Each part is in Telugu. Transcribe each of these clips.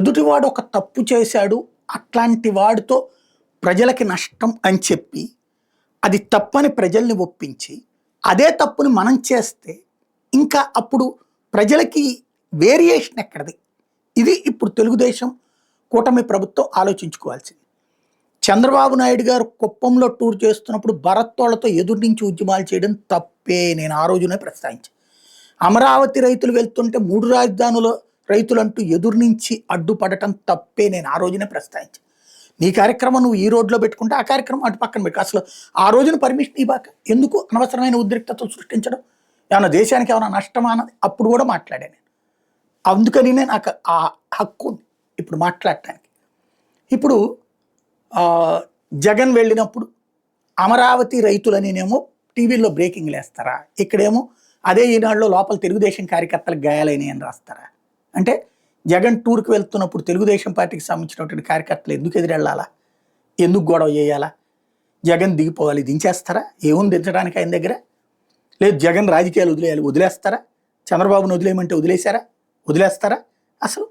ఎదుటివాడు ఒక తప్పు చేశాడు, అట్లాంటి వాడితో ప్రజలకి నష్టం అని చెప్పి, అది తప్పని ప్రజల్ని ఒప్పించి, అదే తప్పుని మనం చేస్తే, ఇంకా అప్పుడు ప్రజలకి వేరియేషన్ ఎక్కడిది? ఇది ఇప్పుడు తెలుగుదేశం కూటమి ప్రభుత్వం ఆలోచించుకోవాల్సింది. చంద్రబాబు నాయుడు గారు కుప్పంలో టూర్ చేస్తున్నప్పుడు భరత్తోళ్లతో ఎదురు నుంచి ఉద్యమాలు చేయడం తప్పే. నేను ఆ రోజునే ప్రస్తావించాను. అమరావతి రైతులు వెళ్తుంటే 3 రాజధానుల రైతులు అంటూ ఎదురు నుంచి అడ్డుపడటం తప్పే. నేను ఆ రోజునే ప్రస్తావించాను. నీ కార్యక్రమం నువ్వు ఈ రోడ్లో పెట్టుకుంటే ఆ కార్యక్రమం అటు పక్కన పెట్టు. అసలు ఆ రోజున పర్మిషన్ ఇవ్వక ఎందుకు అనవసరమైన ఉద్రిక్తతలు సృష్టించడం? ఏమైనా దేశానికి ఏమైనా నష్టమా అన్నది అప్పుడు కూడా మాట్లాడాను నేను. అందుకని నాకు ఆ హక్కు ఉంది ఇప్పుడు మాట్లాడటానికి. ఇప్పుడు జగన్ వెళ్ళినప్పుడు అమరావతి రైతులనేమో టీవీల్లో బ్రేకింగ్లు వేస్తారా? ఇక్కడేమో అదే ఈనాడులో లోపల తెలుగుదేశం కార్యకర్తలకు గాయాలైనాయి అని రాస్తారా? అంటే జగన్ టూర్కి వెళ్తున్నప్పుడు తెలుగుదేశం పార్టీకి సంబంధించినటువంటి కార్యకర్తలు ఎందుకు ఎదురెళ్ళాలా? ఎందుకు గొడవ చేయాలా? జగన్ దిగిపోవాలి, దించేస్తారా? ఏముంది దించడానికి ఆయన దగ్గర? లేదు జగన్ రాజకీయాలు వదిలేయాలి, వదిలేస్తారా? చంద్రబాబును వదిలేయమంటే వదిలేస్తారా? అసలు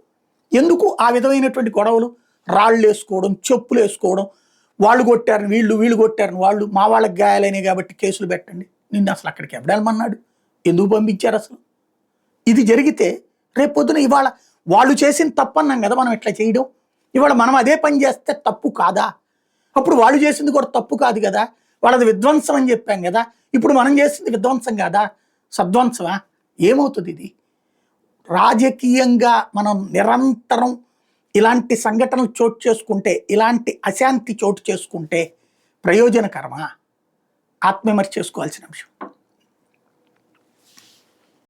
ఎందుకు ఆ విధమైనటువంటి గొడవలు? రాళ్ళు వేసుకోవడం, చెప్పులు వేసుకోవడం, వాళ్ళు కొట్టారని వీళ్ళు కొట్టారని వాళ్ళు, మా వాళ్ళకి గాయాలైనాయి కాబట్టి కేసులు పెట్టండి. నిన్ను అసలు అక్కడికి ఎవడెళ్ళమన్నాడు? ఎందుకు పంపించారు అసలు? ఇది జరిగితే రేపొద్దున ఇవాళ వాళ్ళు చేసిన తప్పు అన్నాం కదా మనం ఇట్లా చేయడం. ఇవాళ మనం అదే పని చేస్తే తప్పు కాదా? అప్పుడు వాళ్ళు చేసింది కూడా తప్పు కాదు కదా, వాళ్ళది విధ్వంసం అని చెప్పాం కదా. ఇప్పుడు మనం చేసింది విధ్వంసం కాదా, సద్వంసమా? ఏమవుతుంది ఇది? రాజకీయంగా మనం నిరంతరం ఇలాంటి సంఘటనలు చోటు చేసుకుంటే, ఇలాంటి అశాంతి చోటు చేసుకుంటే ప్రయోజనకరమా? ఆత్మవిమర్శ చేసుకోవాల్సిన అంశం.